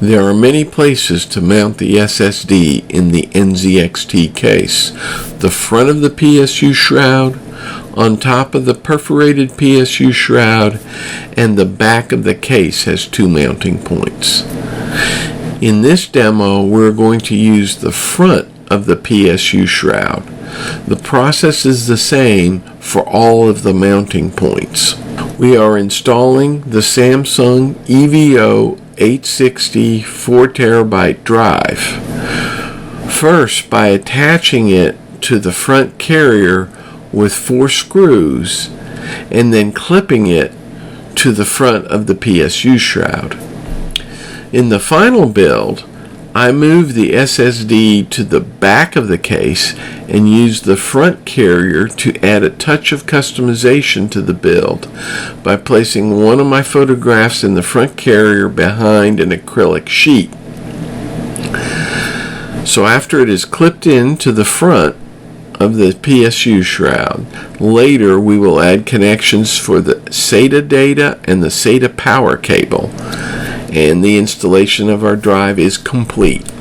There are many places to mount the SSD in the NZXT case. The front of the PSU shroud, on top of the perforated PSU shroud, and the back of the case has 2 mounting points. In this demo, we're going to use the front of the PSU shroud. The process is the same for all of the mounting points. We are installing the Samsung EVO 860 4TB drive. First, by attaching it to the front carrier with 4 screws and then clipping it to the front of the PSU shroud. In the final build, I moved the SSD to the back of the case and used the front carrier to add a touch of customization to the build by placing one of my photographs in the front carrier behind an acrylic sheet. So after it is clipped into the front of the PSU shroud, later we will add connections for the SATA data and the SATA power cable, and the installation of our drive is complete.